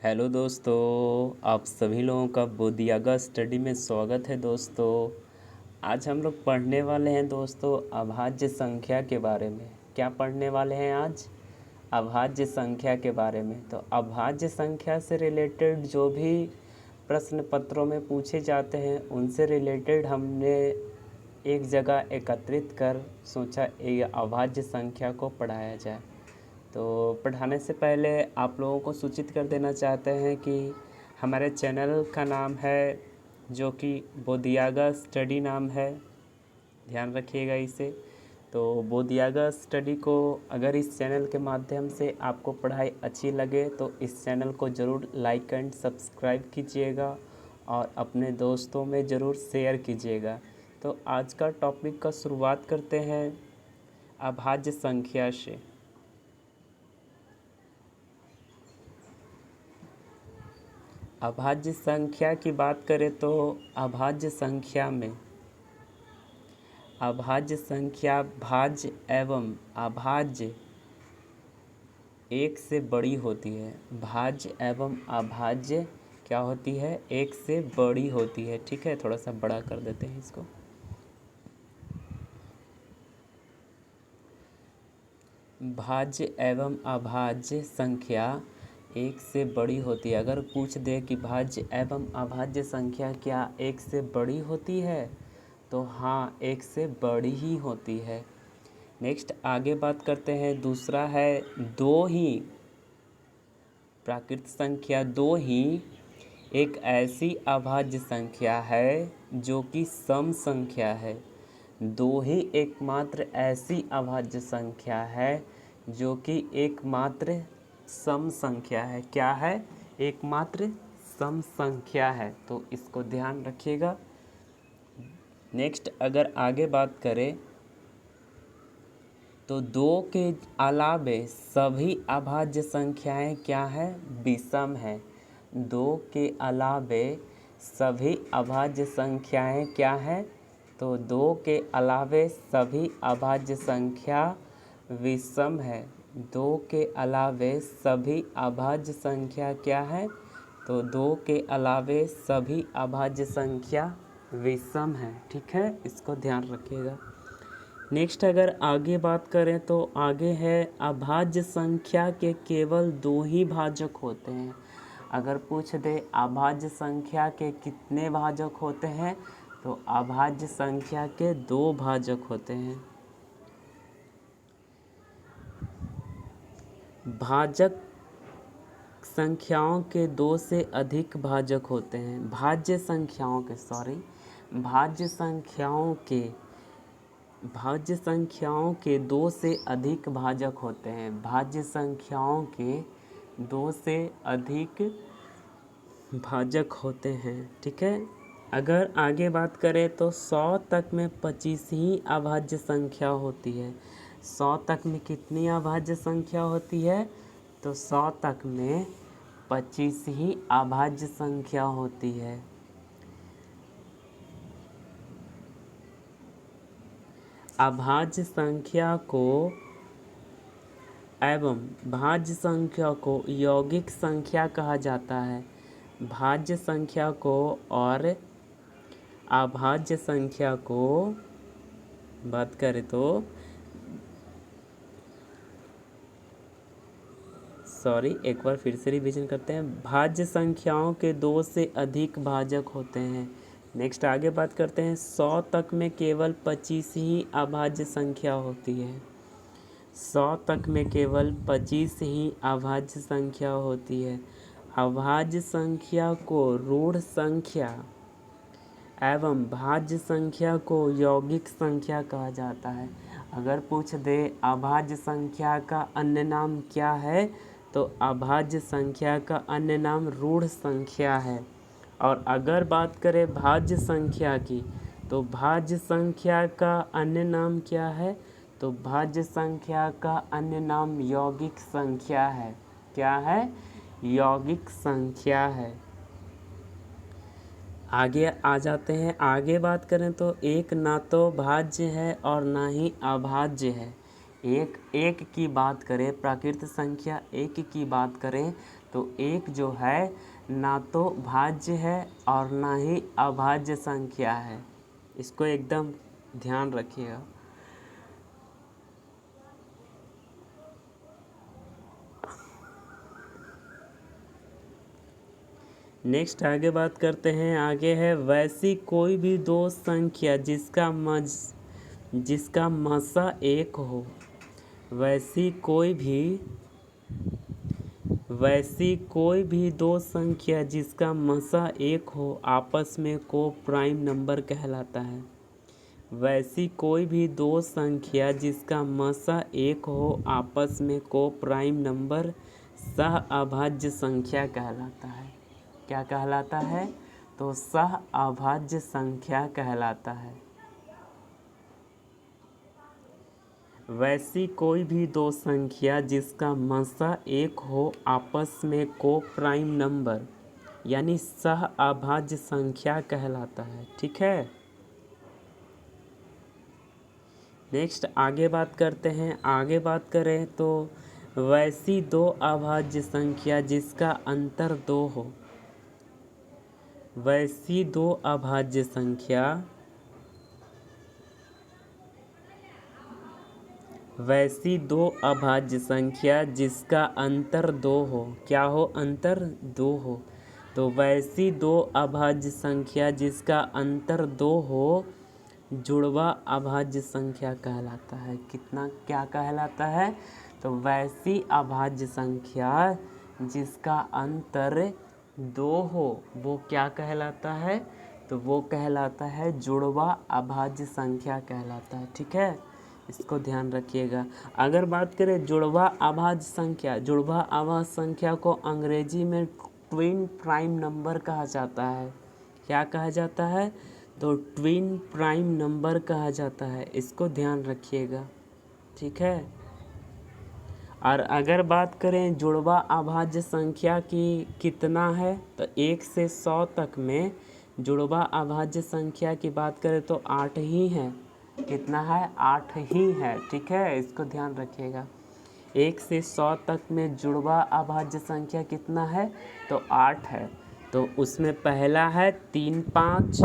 Hello दोस्तों, आप सभी लोगों का बोधियागा स्टडी में स्वागत है दोस्तों। आज हम लोग पढ़ने वाले हैं दोस्तों अभाज्य संख्या के बारे में। क्या पढ़ने वाले हैं आज? अभाज्य संख्या के बारे में। तो अभाज्य संख्या से रिलेटेड जो भी प्रश्न पत्रों में पूछे जाते हैं उनसे रिलेटेड हमने एक जगह एकत्रित कर सोचा ये अभाज्य संख्या को पढ़ाया जाए। तो पढ़ाने से पहले आप लोगों को सूचित कर देना चाहते हैं कि हमारे चैनल का नाम है जो कि बोधियागा स्टडी नाम है, ध्यान रखिएगा इसे। तो बोधियागा स्टडी को अगर इस चैनल के माध्यम से आपको पढ़ाई अच्छी लगे तो इस चैनल को ज़रूर लाइक एंड सब्सक्राइब कीजिएगा और अपने दोस्तों में ज़रूर शेयर कीजिएगा। तो आज का टॉपिक का शुरुआत करते हैं अभाज्य संख्या से। अभाज्य संख्या की बात करें तो अभाज्य संख्या में अभाज्य संख्या भाज्य एवं अभाज्य एक से बड़ी होती है। भाज्य एवं अभाज्य क्या होती है? एक से बड़ी होती है। ठीक है, थोड़ा सा बड़ा कर देते हैं इसको। भाज्य एवं अभाज्य संख्या एक से बड़ी होती है। अगर पूछ दे कि भाज्य एवं अभाज्य संख्या क्या एक से बड़ी होती है, तो हाँ, एक से बड़ी ही होती है। नेक्स्ट आगे बात करते हैं। दूसरा है दो ही। प्राकृत संख्या दो ही एक ऐसी अभाज्य संख्या है जो कि सम संख्या है। दो ही एकमात्र ऐसी अभाज्य संख्या है जो कि एकमात्र सम संख्या है। क्या है? एकमात्र सम संख्या है। तो इसको ध्यान रखिएगा। नेक्स्ट अगर आगे बात करें तो दो के अलावे सभी अभाज्य संख्याएं क्या है? विषम है। दो के अलावे सभी अभाज्य संख्याएं क्या है? तो दो के अलावे सभी अभाज्य संख्या विषम है। दो के अलावे सभी अभाज्य संख्या क्या है? तो दो के अलावे सभी अभाज्य संख्या विषम है। ठीक है, इसको ध्यान रखिएगा। नेक्स्ट अगर आगे बात करें तो आगे है अभाज्य संख्या के केवल दो ही भाजक होते हैं। अगर पूछ दे अभाज्य संख्या के कितने भाजक होते हैं, तो अभाज्य संख्या के दो भाजक होते हैं। भाजक संख्याओं के दो से अधिक भाजक होते हैं। भाज्य संख्याओं के दो से अधिक भाजक होते हैं। भाज्य संख्याओं के दो से अधिक भाजक होते हैं। ठीक है, अगर आगे बात करें तो 100 तक में 25 ही अभाज्य संख्या होती है। 100 तक में कितनी अभाज्य संख्या होती है? तो 100 तक में 25 ही अभाज्य संख्या होती है। अभाज्य संख्या को एवं भाज्य संख्या को यौगिक संख्या कहा जाता है। भाज्य संख्या को और अभाज्य संख्या को बात करें तो एक बार फिर से रिवीजन करते हैं। भाज्य संख्याओं के दो से अधिक भाजक होते हैं। नेक्स्ट आगे बात करते हैं। 100 तक में केवल 25 ही अभाज्य संख्या होती है। 100 तक में केवल 25 ही अभाज्य संख्या होती है। अभाज्य संख्या को ऋण संख्या एवं भाज्य संख्या को यौगिक संख्या कहा जाता है। अगर पूछ दे अभाज्य संख्या का अन्य नाम क्या है, तो अभाज्य संख्या का अन्य नाम ऋण संख्या है। और अगर बात करें भाज्य संख्या की, तो भाज्य संख्या का अन्य नाम क्या है? तो भाज्य संख्या का अन्य नाम यौगिक संख्या है। क्या है? यौगिक संख्या है। आगे आ जाते हैं। आगे बात करें तो एक ना तो भाज्य है और ना ही अभाज्य है। एक एक की बात करें, प्राकृत संख्या एक की बात करें तो एक जो है ना तो भाज्य है और ना ही अभाज्य संख्या है। इसको एकदम ध्यान रखिएगा। नेक्स्ट आगे बात करते हैं। आगे है वैसी कोई भी दो संख्या जिसका मसा एक हो। वैसी कोई भी दो संख्या जिसका मसा एक हो आपस में को प्राइम नंबर कहलाता है। वैसी कोई भी दो संख्या जिसका मसा एक हो आपस में को प्राइम नंबर सह अभाज्य संख्या कहलाता है। क्या कहलाता है? तो सह अभाज्य संख्या कहलाता है। वैसी कोई भी दो संख्या जिसका मसा एक हो आपस में को प्राइम नंबर यानी सह अभाज्य संख्या कहलाता है। ठीक है। नेक्स्ट आगे बात करते हैं। आगे बात करें तो वैसी दो अभाज्य संख्या जिसका अंतर दो हो। वैसी दो अभाज्य संख्या जिसका अंतर दो हो। क्या हो? अंतर दो हो। तो वैसी दो अभाज्य संख्या जिसका अंतर दो हो जुड़वा अभाज्य संख्या कहलाता है। क्या कहलाता है? तो वैसी अभाज्य संख्या जिसका अंतर दो हो वो क्या कहलाता है? तो वो कहलाता है जुड़वा अभाज्य संख्या कहलाता है। ठीक है, इसको ध्यान रखिएगा। अगर बात करें जुड़वा अभाज्य संख्या को अंग्रेजी में ट्विन प्राइम नंबर कहा जाता है। क्या कहा जाता है? तो ट्विन प्राइम नंबर कहा जाता है। इसको ध्यान रखिएगा। ठीक है। और अगर बात करें जुड़वा अभाज्य संख्या की कितना है तो 1 से 100 तक में जुड़वा अभाज्य संख्या की बात करें तो 8 ही है। कितना है? 8 ही है। ठीक है, इसको ध्यान रखिएगा। 1 से 100 तक में जुड़वा अभाज्य संख्या कितना है? तो 8 है। तो उसमें पहला है 3 5,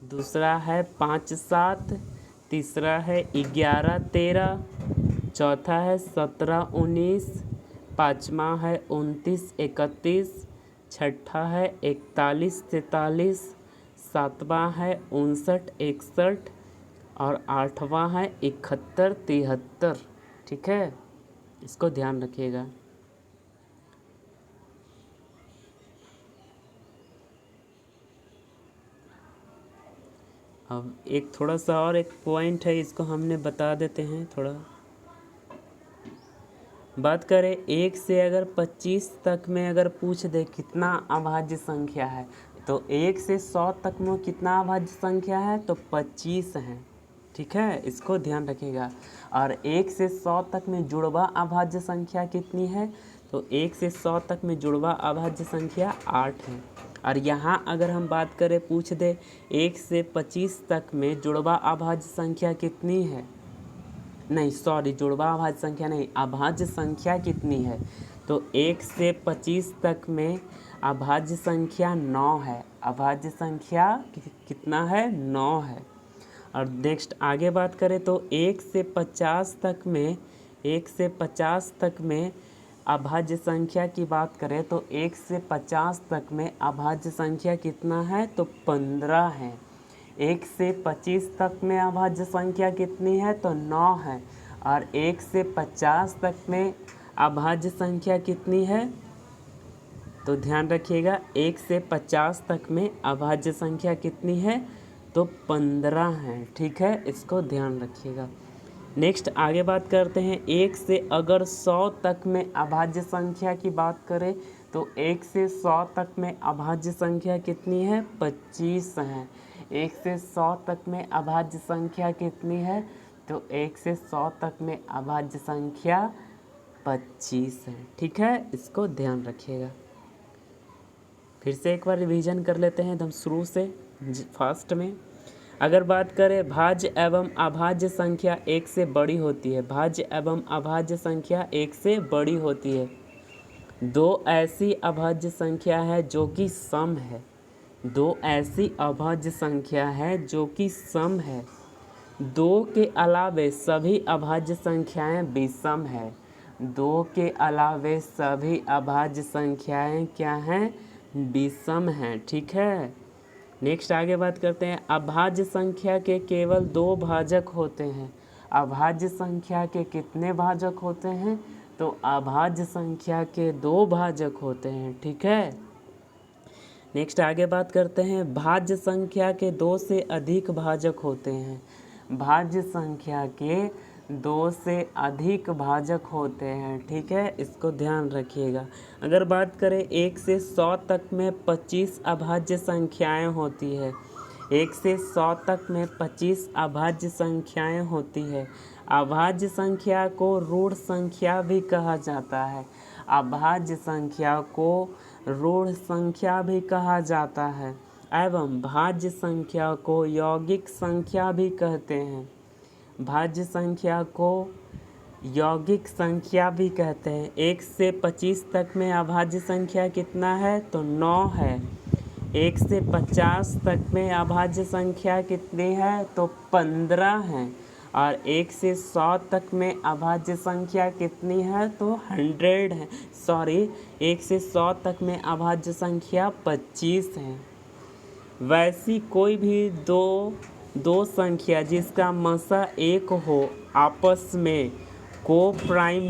दूसरा है 5 7, तीसरा है 11 13, चौथा है 17 19, पाँचवा है 29 31, छठा है 41 43, सातवां है 59 61 और आठवां है 71 73। ठीक है, इसको ध्यान रखिएगा। अब एक थोड़ा सा और एक पॉइंट है, इसको हमने बता देते हैं। थोड़ा बात करें 1 से अगर 25 तक में अगर पूछ दे कितना अभाज्य संख्या है तो 1 से 100 तक में कितना अभाज्य संख्या है? तो 25 है। ठीक है, इसको ध्यान रखिएगा। और 1 से 100 तक में जुड़वा अभाज्य संख्या कितनी है? तो 1 से 100 तक में जुड़वा अभाज्य संख्या 8 है। और यहाँ अगर हम बात करें पूछ दे 1 से 25 तक में जुड़वा अभाज्य संख्या कितनी है? नहीं सॉरी, जुड़वा अभाज्य संख्या नहीं, अभाज्य संख्या कितनी है? तो 1 से 25 तक में अभाज्य संख्या 9 है। अभाज्य संख्या कितना है? 9 है। और नेक्स्ट आगे बात करें तो 1 से 50 तक में अभाज्य संख्या की बात करें तो 1 से 50 तक में अभाज्य संख्या कितना है? तो 15 है। 1 से 25 तक में अभाज्य संख्या कितनी है? तो 9 है। और 1 से 50 तक में अभाज्य संख्या कितनी है? तो ध्यान रखिएगा, 1 से 50 तक में अभाज्य संख्या कितनी है? तो 15 है। ठीक है, इसको ध्यान रखिएगा। नेक्स्ट आगे बात करते हैं 1 से अगर 100 तक में अभाज्य संख्या की बात करें तो 1 से 100 तक में अभाज्य संख्या कितनी है? 25 है। 1 से 100 तक में अभाज्य संख्या कितनी है? तो 1 से 100 तक में अभाज्य संख्या 25 है। ठीक है, इसको ध्यान रखिएगा। फिर से एक बार रिवीजन कर लेते हैं एकदम शुरू से फास्ट में। अगर बात करें भाज्य एवं अभाज्य संख्या एक से बड़ी होती है, भाज्य एवं अभाज्य संख्या एक से बड़ी होती है। दो ऐसी अभाज्य संख्या है जो कि सम है, दो ऐसी अभाज्य संख्या है जो कि सम है। दो के अलावे सभी अभाज्य संख्याएं विषम है, दो के अलावे सभी अभाज्य संख्याएं क्या हैं, विषम हैं। ठीक है, नेक्स्ट आगे बात करते हैं। अभाज्य संख्या के केवल दो भाजक होते हैं। अभाज्य संख्या के कितने भाजक होते हैं, तो अभाज्य संख्या के दो भाजक होते हैं। ठीक है, नेक्स्ट आगे बात करते हैं। भाज्य संख्या के दो से अधिक भाजक होते हैं। भाज्य संख्या के दो से अधिक भाजक होते हैं। ठीक है, इसको ध्यान रखिएगा। अगर बात करें 1 से 100 तक में 25 अभाज्य संख्याएं होती है। 1 से 100 तक में 25 अभाज्य संख्याएं होती है। अभाज्य संख्या को ऋण संख्या भी कहा जाता है। अभाज्य संख्या को ऋण संख्या भी कहा जाता है एवं भाज्य संख्या को यौगिक संख्या भी कहते हैं। भाज्य संख्या को यौगिक संख्या भी कहते हैं। 1 से 25 तक में अभाज्य संख्या कितना है, तो 9 है। 1 से 50 तक में अभाज्य संख्या कितनी है, तो 15 है। और 1 से 100 तक में अभाज्य संख्या कितनी है, तो 100 है। 1 से 100 तक में अभाज्य संख्या 25 है। वैसी कोई भी दो संख्या जिसका मसा 1 हो आपस में को प्राइम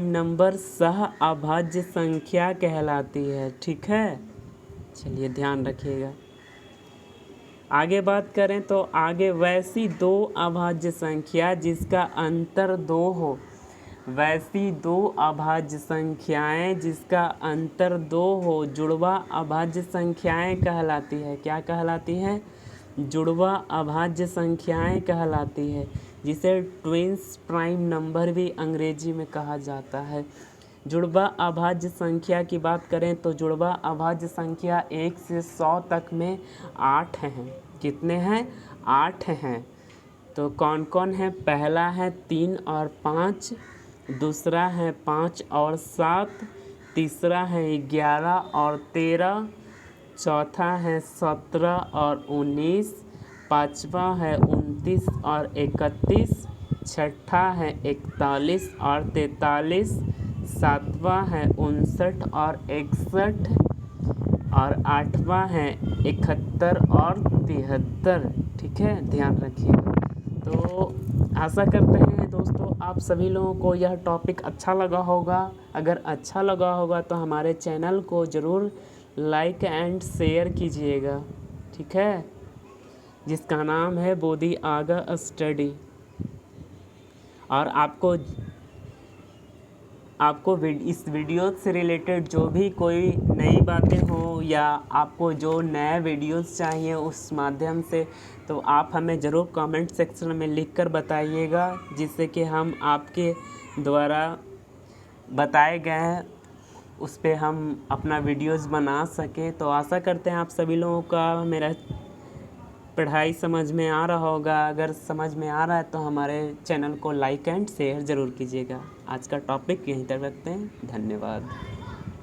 नंबर सह अभाज्य संख्या कहलाती है। ठीक है, चलिए ध्यान रखिएगा। आगे बात करें तो आगे वैसी दो अभाज्य संख्या जिसका अंतर 2 हो, वैसी दो अभाज्य संख्याएं जिसका अंतर 2 हो जुड़वा अभाज्य संख्याएं कहलाती है। क्या कहलाती है, जुड़वा अभाज्य संख्याएं कहलाती है, जिसे ट्विंस प्राइम नंबर भी अंग्रेजी में कहा जाता है। जुड़वा अभाज्य संख्या की बात करें तो जुड़वा अभाज्य संख्या 1 से 100 तक में 8 हैं। कितने हैं, 8 हैं। तो कौन कौन है, पहला है 3 और 5, दूसरा है 5 और 7, तीसरा है 11 और 13, चौथा है 17 और 19, पाँचवा है 29 और 31, छठा है 41 और 43, सातवां है 59 और 61 और आठवां है 71 और 73। ठीक है, ध्यान रखिएगा। तो आशा करते हैं दोस्तों आप सभी लोगों को यह टॉपिक अच्छा लगा होगा। अगर अच्छा लगा होगा तो हमारे चैनल को ज़रूर लाइक एंड शेयर कीजिएगा। ठीक है, जिसका नाम है बोधी आगा स्टडी। और आपको इस वीडियो से रिलेटेड जो भी कोई नई बातें हो या आपको जो नए वीडियोस चाहिए उस माध्यम से, तो आप हमें ज़रूर कमेंट सेक्शन में लिखकर बताइएगा, जिससे कि हम आपके द्वारा बताए गए उस पे हम अपना वीडियोस बना सकें। तो आशा करते हैं आप सभी लोगों का मेरा पढ़ाई समझ में आ रहा होगा। अगर समझ में आ रहा है तो हमारे चैनल को लाइक एंड शेयर ज़रूर कीजिएगा। आज का टॉपिक यहीं तक रखते हैं। धन्यवाद।